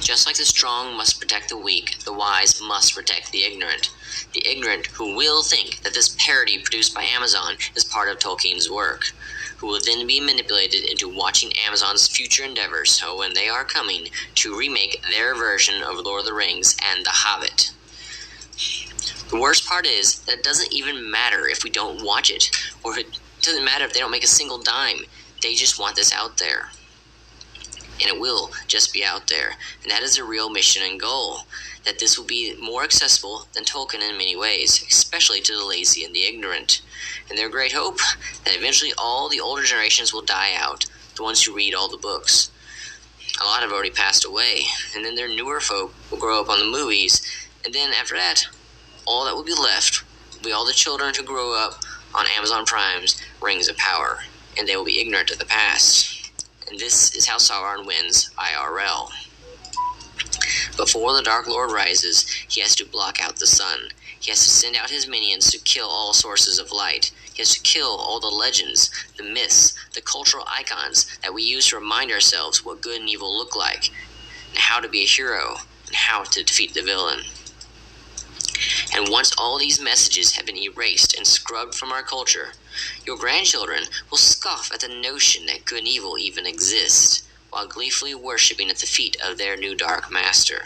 Just like the strong must protect the weak, the wise must protect the ignorant. The ignorant who will think that this parody produced by Amazon is part of Tolkien's work, who will then be manipulated into watching Amazon's future endeavors, so when they are coming to remake their version of Lord of the Rings and The Hobbit. The worst part is that it doesn't even matter if we don't watch it, or it doesn't matter if they don't make a single dime. They just want this out there. And it will just be out there. And that is the real mission and goal, that this will be more accessible than Tolkien in many ways, especially to the lazy and the ignorant. And their great hope, that eventually all the older generations will die out, the ones who read all the books. A lot have already passed away, and then their newer folk will grow up on the movies, and then after that, all that will be left will be all the children who grew up on Amazon Prime's Rings of Power, and they will be ignorant of the past. And this is how Sauron wins IRL. Before the Dark Lord rises, he has to block out the sun. He has to send out his minions to kill all sources of light. He has to kill all the legends, the myths, the cultural icons that we use to remind ourselves what good and evil look like, and how to be a hero, and how to defeat the villain. And once all these messages have been erased and scrubbed from our culture, your grandchildren will scoff at the notion that good and evil even exist, while gleefully worshipping at the feet of their new dark master.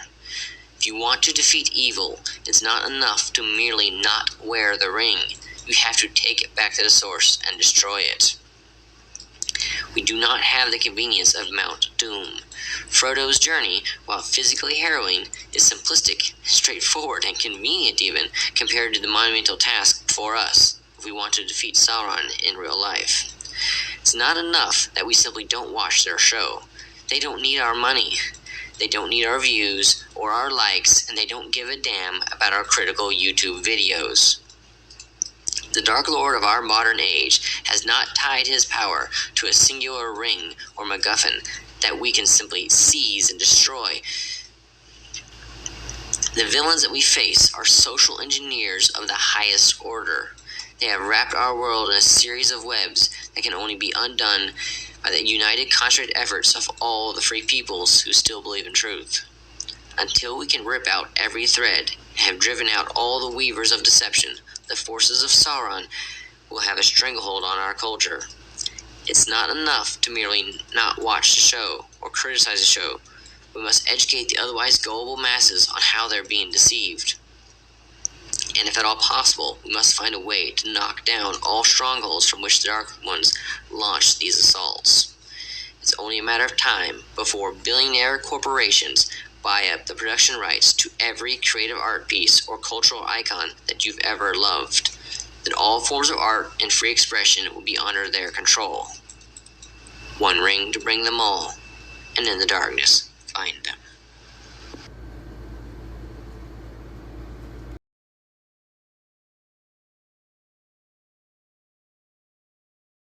If you want to defeat evil, it's not enough to merely not wear the ring. You have to take it back to the source and destroy it. We do not have the convenience of Mount Doom. Frodo's journey, while physically harrowing, is simplistic, straightforward, and convenient even, compared to the monumental task before us, if we want to defeat Sauron in real life. It's not enough that we simply don't watch their show. They don't need our money. They don't need our views or our likes, and they don't give a damn about our critical YouTube videos. The Dark Lord of our modern age has not tied his power to a singular ring or MacGuffin that we can simply seize and destroy. The villains that we face are social engineers of the highest order. They have wrapped our world in a series of webs that can only be undone by the united concentrated efforts of all the free peoples who still believe in truth. Until we can rip out every thread and have driven out all the weavers of deception, the forces of Sauron will have a stranglehold on our culture. It's not enough to merely not watch the show or criticize the show. We must educate the otherwise gullible masses on how they're being deceived. And if at all possible, we must find a way to knock down all strongholds from which the Dark Ones launch these assaults. It's only a matter of time before billionaire corporations buy up the production rights to every creative art piece or cultural icon that you've ever loved. Then all forms of art and free expression will be under their control. One ring to bring them all, and in the darkness find them.